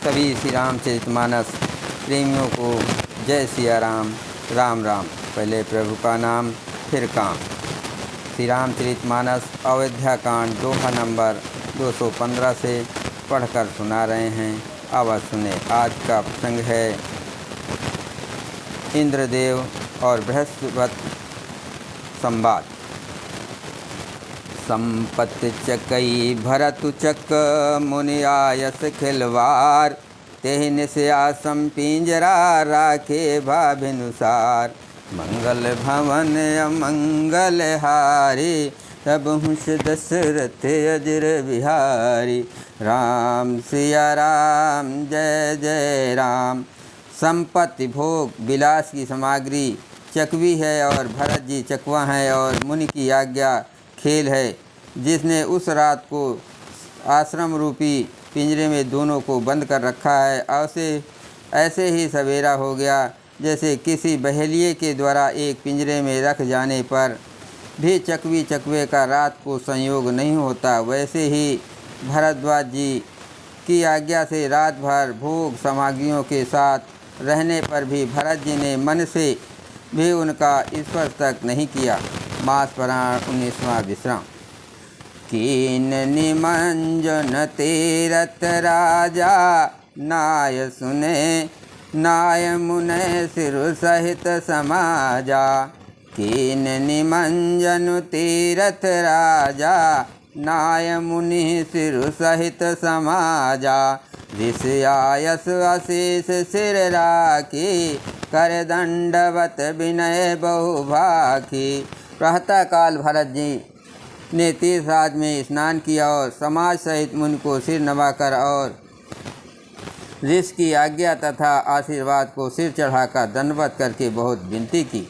सभी श्री रामचरितमानस प्रेमियों को जय सिया राम। राम राम। पहले प्रभु का नाम फिर काम। श्री रामचरितमानस अयोध्या कांड दोहा नंबर 215 से पढ़कर सुना रहे हैं। आवाज़ सुने। आज का प्रसंग है इंद्रदेव और बृहस्पति संवाद। संपत्ति चकई भरतु चक मुनि आयस खिलवार, तेहि निश्यासम पिंजरा राखे भाभिनुसार। मंगल भवन अमंगल हारी, तब हुष दशरथ अजर बिहारी। राम सिया राम जय जय राम। संपत्ति भोग विलास की सामग्री चकवी है और भरत जी चकवा हैं और मुनि की आज्ञा खेल है। जिसने उस रात को आश्रम रूपी पिंजरे में दोनों को बंद कर रखा है, ऐसे ही सवेरा हो गया। जैसे किसी बहेलिए के द्वारा एक पिंजरे में रख जाने पर भी चकवी चकवे का रात को संयोग नहीं होता, वैसे ही भरद्वाज जी की आज्ञा से रात भर भोग सामग्रियों के साथ रहने पर भी भरत जी ने मन से भी उनका स्पर्श तक नहीं किया। मास पुराण 19वां विश्राम। कीन निमंजन तीरथ राजा, नाय सुने नाय मुने सिरु सहित समाजा। कीन निमंजन तीरथ राजा, नाय मुनि सिरु सहित समाजा। ऋषि आयस आशीष सिर राखी, कर दंडवत विनय बहुभाखी। प्रातःकाल भरत जी ने तीर्थराज में स्नान किया और समाज सहित मुनि को सिर नवाकर और ऋषि की आज्ञा तथा आशीर्वाद को सिर चढ़ाकर दंडवत करके बहुत विनती की।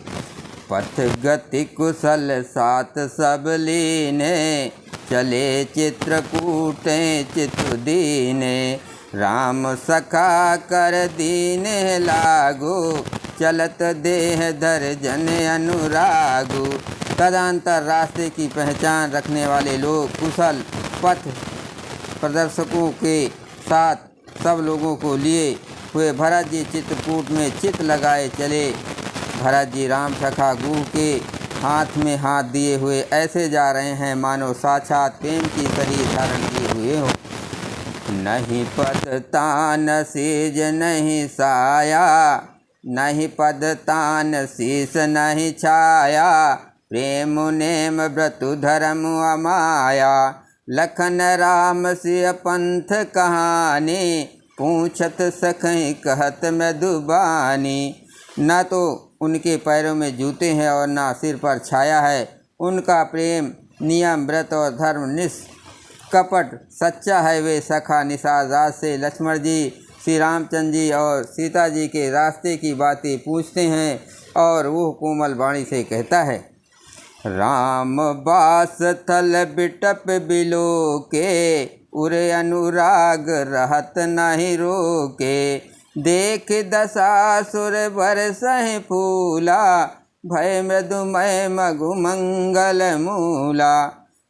पथ गति कुशल सात सब लीने, चले चित्रकूटे चित्र दीने। राम सखा कर दीने लागू, चलत देह धर जन अनुरागु। तदंतर रास्ते की पहचान रखने वाले लोग कुशल पथ प्रदर्शकों के साथ सब लोगों को लिए हुए भरत जी चित्रकूट में चित लगाए चले। भरत जी राम सखा गुह के हाथ में हाथ दिए हुए ऐसे जा रहे हैं मानो साक्षात प्रेम की शरीर धारण किए हुए हो। नहीं पद तान सीज नहीं साया, नहीं पद तान शीस नहीं छाया। प्रेम नेम व्रतु धर्म अमाया, लखन राम सिय पंथ कहानी। पूछत सखई कहत मधुबानी। न तो उनके पैरों में जूते हैं और न सिर पर छाया है। उनका प्रेम नियम व्रत और धर्म निष्कपट सच्चा है। वे सखा निषाद से लक्ष्मण जी, श्री रामचंद्र जी और सीता जी के रास्ते की बातें पूछते हैं और वो कोमल वाणी से कहता है। राम बास थल बिटप बिलो के, उरे अनुराग रहत नहीं रोके। देख दशासुर बरसहि फूला, भय मृदुमय मघु मंगल मूला।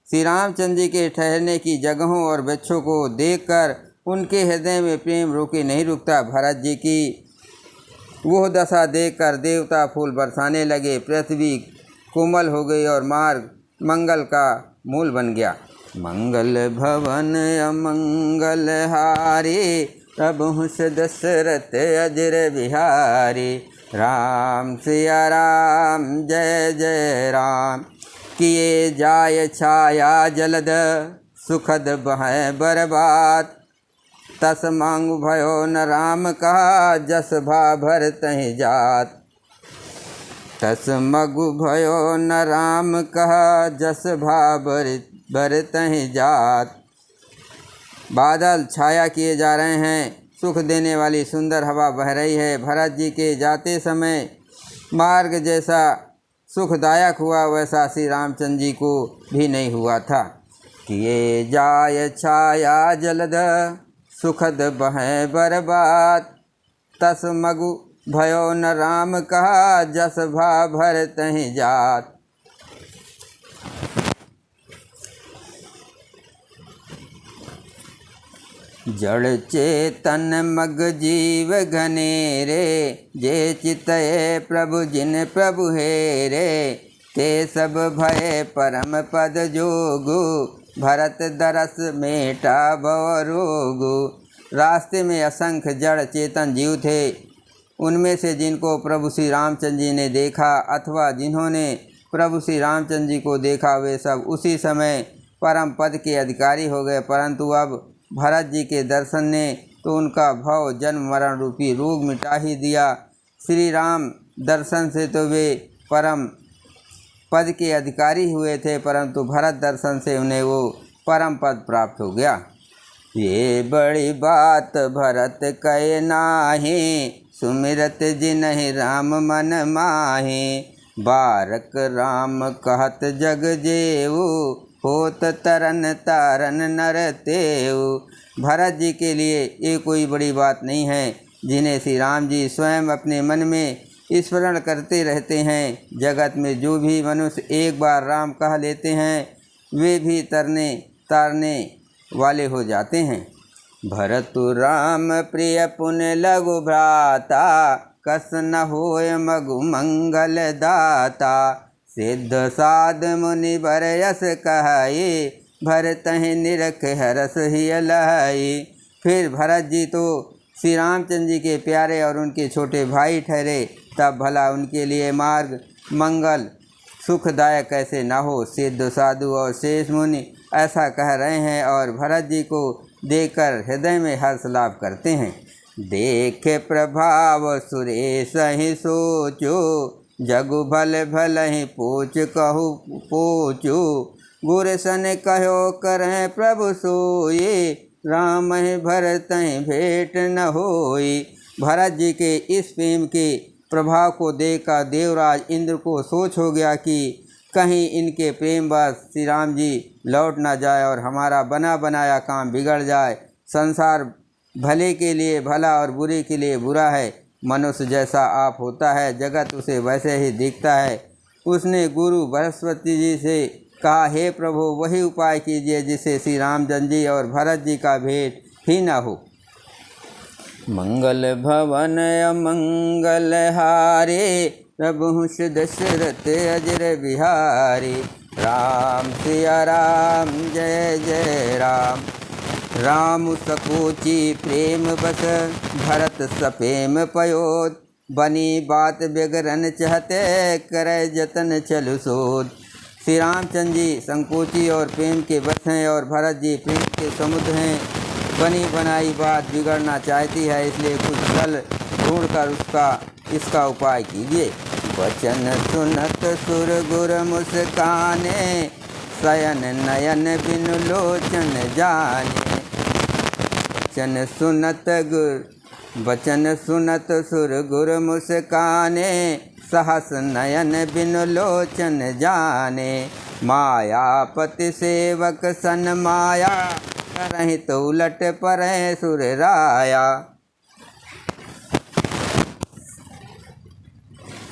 श्री रामचंद्र जी के ठहरने की जगहों और वृक्षों को देखकर उनके हृदय में प्रेम रोके नहीं रुकता। भरत जी की वह दशा देखकर देवता फूल बरसाने लगे। पृथ्वी कोमल हो गई और मार्ग मंगल का मूल बन गया। मंगल भवन अमंगल हारी, तब हुष दशरथ अजर बिहारी। राम सिया राम जय जय राम। किए जाय छाया जलद, सुखद बह बर्बाद। तस मांग भयो न राम कहा, जस भा भर तहि जात। तस मगु भयो न राम कहा, जस भा भर तहि जात। बादल छाया किए जा रहे हैं, सुख देने वाली सुंदर हवा बह रही है। भरत जी के जाते समय मार्ग जैसा सुखदायक हुआ वैसा श्री रामचंद्र जी को भी नहीं हुआ था। किए जाय छाया जलद, सुखद बह बर्बाद। तस मगु भयो न राम कहा, जस भा भर तहि जात। जड़ चेतन मग जीव घनेरे, जे चितये प्रभु जिन प्रभु हेरे, ते सब भय परम पद जोगु, भरत दरस मेटा भव रोगु। रास्ते में असंख्य जड़ चेतन जीव थे। उनमें से जिनको प्रभु श्री रामचंद्र जी ने देखा अथवा जिन्होंने प्रभु श्री रामचंद्र जी को देखा, वे सब उसी समय परम पद के अधिकारी हो गए। परंतु अब भरत जी के दर्शन ने तो उनका भव जन्म मरण रूपी रोग मिटा ही दिया। श्री राम दर्शन से तो वे परम पद के अधिकारी हुए थे, परंतु भरत दर्शन से उन्हें वो परम पद प्राप्त हो गया। ये बड़ी बात भरत कहे नाहि, सुमिरत जिनहि राम मन माहि, बारक राम कहत जग जेऊ, होत तरन तारन नर तेऊ। भरत जी के लिए ये कोई बड़ी बात नहीं है, जिन्हें श्री राम जी स्वयं अपने मन में स्मरण करते रहते हैं। जगत में जो भी मनुष्य एक बार राम कह लेते हैं, वे भी तारने वाले हो जाते हैं। भरतु राम प्रिय पुण्य लघु भ्राता, कस न होय मगु मंगल दाता, सिद्ध साध मुनि बर यस कहाई, भरतहि निरख हरस हिय लहाई। फिर भरत जी तो श्री रामचंद्र जी के प्यारे और उनके छोटे भाई ठहरे, तब भला उनके लिए मार्ग मंगल सुखदायक कैसे न हो। सिद्ध साधु और शेष मुनि ऐसा कह रहे हैं और भरत जी को देखकर हृदय में हर्ष लाभ करते हैं। देखे प्रभाव सुरेश ही सोचो, जगु भल भल ही पूछ कहु पोचो, गुर सन कहो करें प्रभु सोई, राम ही भरत ही भेंट न होई। भरत जी के इस प्रेम के प्रभाव को देखकर देवराज इंद्र को सोच हो गया कि कहीं इनके प्रेम बस श्री राम जी लौट ना जाए और हमारा बना बनाया काम बिगड़ जाए। संसार भले के लिए भला और बुरे के लिए बुरा है। मनुष्य जैसा आप होता है, जगत उसे वैसे ही दिखता है। उसने गुरु बृहस्पति जी से कहा, हे प्रभु वही उपाय कीजिए जिससे श्री रामचंद्र जी और भरत जी का भेंट ही न हो। मंगल भवन अमंगल हारे, प्रभु दशरथ अजर बिहारी, राम सिया राम जय जय राम। राम सकोची प्रेम बस, भरत सपेम पयोद, बनी बात बिगरन चाहते, करे जतन चलु सोध। श्री रामचंद्र जी संकोची और प्रेम के बस हैं और भरत जी प्रेम के समुद्र हैं। बनी बनाई बात बिगड़ना चाहती है, इसलिए कुछ छल ढूंढकर इसका उपाय कीजिए। वचन सुनत सुर गुर मुस्काने, शयन नयन बिनु लोचन जाने। वचन सुनत सुर गुर मुस्काने, सहस नयन बिनु लोचन जाने। मायापति सेवक सन माया, करहि तो उलट परै सुर राया।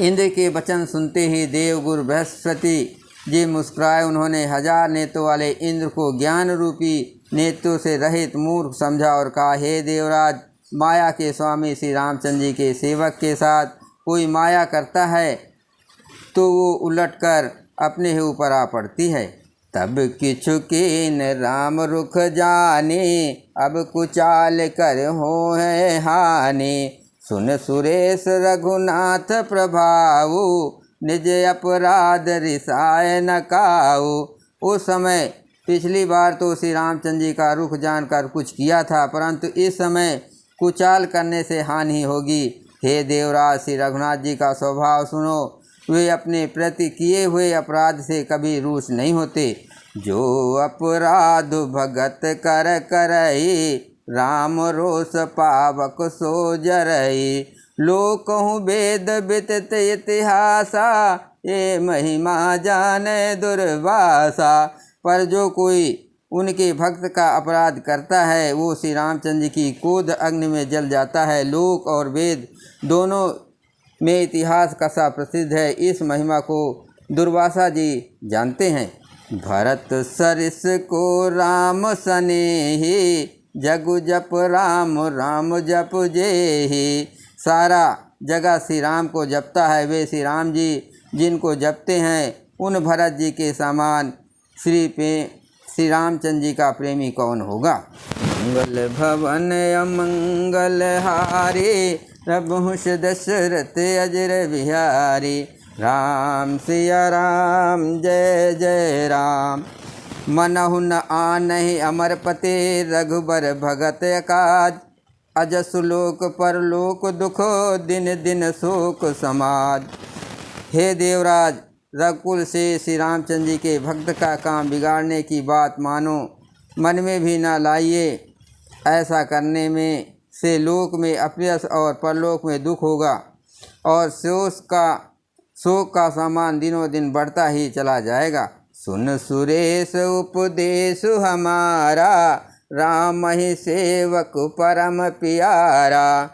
इंद्र के वचन सुनते ही देव गुरु बृहस्पति जी मुस्कुराए। उन्होंने 1000 नेत्रों वाले इंद्र को ज्ञान रूपी नेत्रों से रहित मूर्ख समझा और कहा, हे देवराज, माया के स्वामी श्री रामचंद्र जी के सेवक के साथ कोई माया करता है तो वो उलटकर अपने ही ऊपर आ पड़ती है। तब किछु कीन राम रुख जाने, अब कुचाल कर हो है हानि। सुन सुरेश रघुनाथ प्रभाऊ, निज अपराध रिसाय न काऊ। उस समय पिछली बार तो श्री रामचंद्र जी का रुख जानकर कुछ किया था, परंतु इस समय कुचाल करने से हानि होगी। हे देवराज, श्री रघुनाथ जी का स्वभाव सुनो। वे अपने प्रति किए हुए अपराध से कभी रूठ नहीं होते। जो अपराध भगत कर करई, राम रोष पावक सो जरई। लोक कहूँ वेद विदित इतिहासा, ये महिमा जाने दुर्वासा। पर जो कोई उनके भक्त का अपराध करता है, वो श्री रामचंद्र जी की क्रोध अग्नि में जल जाता है। लोक और वेद दोनों में इतिहास कसा प्रसिद्ध है। इस महिमा को दुर्वासा जी जानते हैं। भरत सरिस को राम सनेही, जगु जप राम राम जप जेहि। सारा जगह श्री राम को जपता है, वे श्री राम जी जिनको जपते हैं उन भरत जी के समान श्री रामचंद्र जी का प्रेमी कौन होगा। मंगल भवन अमंगल हारे, प्रभुष दशरथ अजर बिहारी। राम सिया राम जय जय राम। मनहु न आनहि अमर पते, रघुबर भगत काज। अजसु लोक परलोक दुखो, दिन दिन शोक समाज। हे देवराज, रघुकुल से श्री रामचंद्र जी के भक्त का काम बिगाड़ने की बात मानो, मन में भी ना लाइए। ऐसा करने में से लोक में अपयश और परलोक में दुख होगा, और शोक का सामान दिनों दिन बढ़ता ही चला जाएगा। सुन सुरेश उपदेश हमारा, राम ही सेवक परम प्यारा।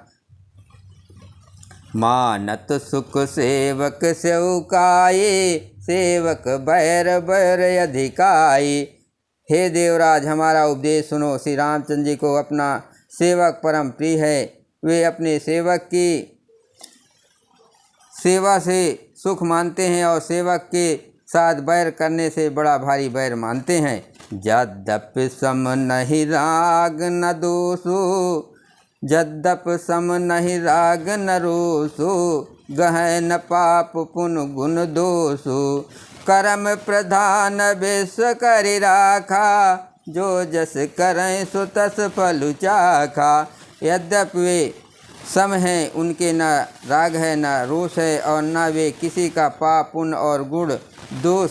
मानत सुख सेवक सेवकाये, सेवक बैर बैर अधिकाये। हे देवराज, हमारा उपदेश सुनो। श्री रामचंद्र जी को अपना सेवक परम प्रिय है। वे अपने सेवक की सेवा से सुख मानते हैं और सेवक के साथ बैर करने से बड़ा भारी बैर मानते हैं। यद्यपि सम नहीं राग न दोषो, यद्यप सम नहीं राग न रोषो, गह न पाप पुन गुण दोषो। कर्म प्रधान विश्व करि राखा, जो जस करें सो तस फल चाखा। यद्यपि वे सम हैं, उनके न राग है न रोष है, और न वे किसी का पाप पुण्य और गुण दोष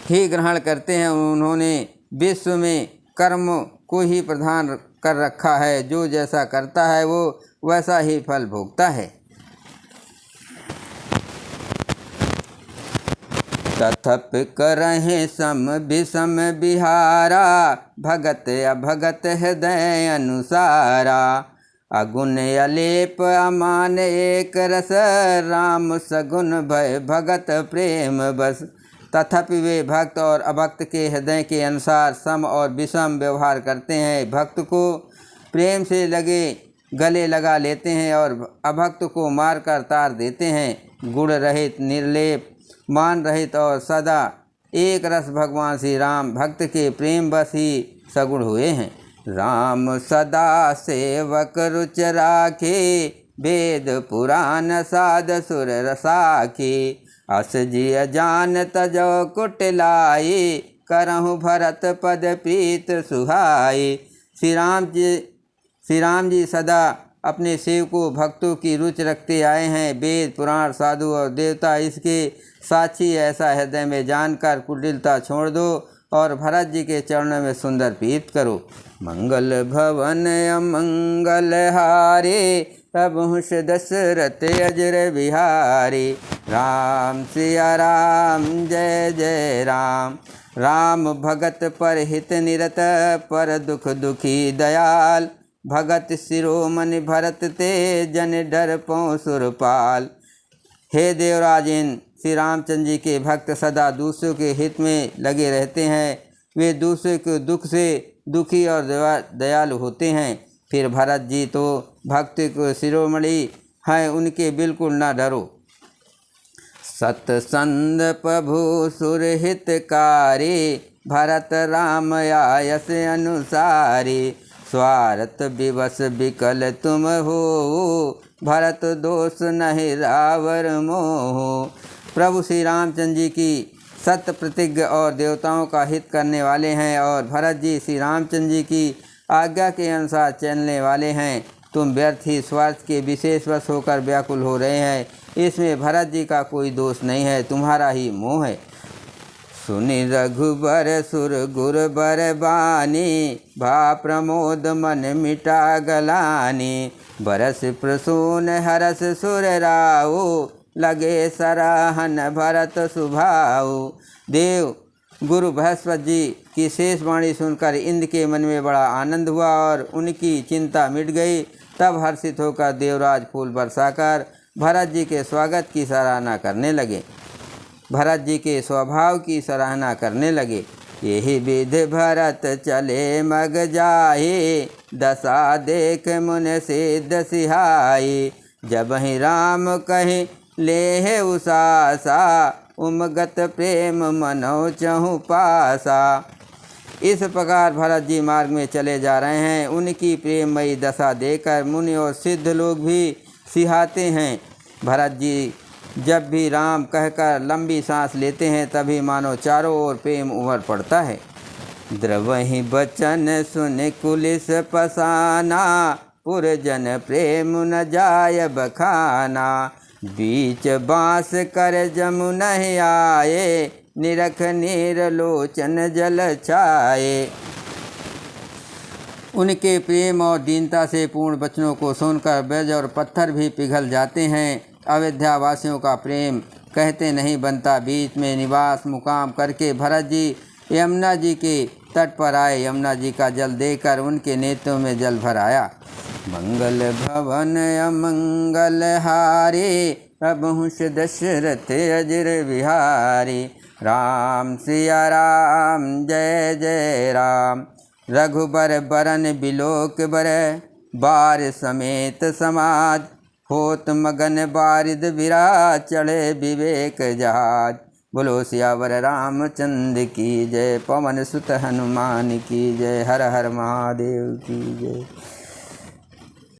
ही ग्रहण करते हैं। उन्होंने विश्व में कर्म को ही प्रधान कर रखा है। जो जैसा करता है वो वैसा ही फल भोगता है। तथापि करहिं सम विषम बिहारा, भगत अभगत हृदय अनुसारा। अगुण अलेप अमान एक रस, राम सगुण भय भगत प्रेम बस। तथापि वे भक्त और अभक्त के हृदय के अनुसार सम और विषम व्यवहार करते हैं। भक्त को प्रेम से गले लगा लेते हैं और अभक्त को मारकर तार देते हैं। गुण रहित, निर्लेप, मान रहित और सदा एक रस भगवान श्री राम भक्त के प्रेम बस ही सगुण हुए हैं। राम सदा सेवक रुच राखे, वेद पुराण साध सुर रसाखे। अस जिय जान तजो कुटिलाए, करहु भरत पद प्रीत सुहाए। श्री राम जी सदा अपने सेवकों भक्तों की रुचि रखते आए हैं। वेद पुराण साधु और देवता इसके साक्षी। ऐसा हृदय में जानकर कुटिलता छोड़ दो और भरत जी के चरणों में सुंदर प्रीत करो। मंगल भवन अमंगल हारे, प्रभुष दशरथ अजर बिहारी। राम सिया राम जय जय राम। राम भगत पर हित निरत, पर दुख दुखी दयाल। भगत शिरोमणि भरत ते, जन डर पौ सुरपाल। हे देवराजेन, श्री रामचंद्र जी के भक्त सदा दूसरों के हित में लगे रहते हैं। वे दूसरे के दुख से दुखी और दयालु होते हैं। फिर भरत जी तो भक्त को शिरोमणि हैं, उनके बिल्कुल ना डरो। सतसंद प्रभु सुरहितकारी, भरत राम आयस अनुसारी। स्वार्थ विवश विकल तुम हो, भरत दोष नहीं रावर मोह। प्रभु श्री रामचंद्र जी की सत्य प्रतिज्ञा और देवताओं का हित करने वाले हैं, और भरत जी श्री रामचंद्र जी की आज्ञा के अनुसार चलने वाले हैं। तुम व्यर्थ ही स्वार्थ के विशेष वश होकर व्याकुल हो रहे हैं। इसमें भरत जी का कोई दोष नहीं है, तुम्हारा ही मोह है। सुनि रघुबर सुर गुर बर बानी, भा प्रमोद मन मिटा गलानी। बरस प्रसून हरस सुर राऊ, लगे सराहन भरत सुभाऊ। देव गुरु बृहस्पति जी की शेष वाणी सुनकर इंद्र के मन में बड़ा आनंद हुआ और उनकी चिंता मिट गई। तब हर्षित होकर देवराज फूल बरसाकर भरत जी के स्वागत की सराहना करने लगे। भरत जी के स्वभाव की सराहना करने लगे। यही विधि भरत चले मग जाहि, दशा देख मुन सिद्ध सिहाई। जब ही राम कहि लेह उसासा, उमगत प्रेम मनो चहु पासा। इस प्रकार भरत जी मार्ग में चले जा रहे हैं। उनकी प्रेममयी दशा देखकर मुनि और सिद्ध लोग भी सिहाते हैं। भरत जी जब भी राम कहकर लंबी सांस लेते हैं तभी मानो चारों ओर प्रेम उमड़ पड़ता है। द्रवहि बचन सुन कुलिस पसाना, पुरजन प्रेम न जाय बखाना। बीच बाँस कर जमुनहि आए, निरख नीरलोचन जल छाए। उनके प्रेम और दीनता से पूर्ण वचनों को सुनकर ब्रज और पत्थर भी पिघल जाते हैं। अयोध्या वासियों का प्रेम कहते नहीं बनता। बीच में निवास मुकाम करके भरत जी यमुना जी के तट पर आए। यमुना जी का जल देकर उनके नेत्रों में जल भर आया। मंगल भवन अमंगल हारे, प्रभुष दशरथ अजर विहारी। राम सिया राम जय जय राम, रघुबर बरन बिलोक बर। बार समेत समाज, होत मगन बारिद विराज। चढ़े विवेक जहाज, बोलो सियावर रामचंद्र की जय। पवन सुत हनुमान की जय। हर हर महादेव की जय।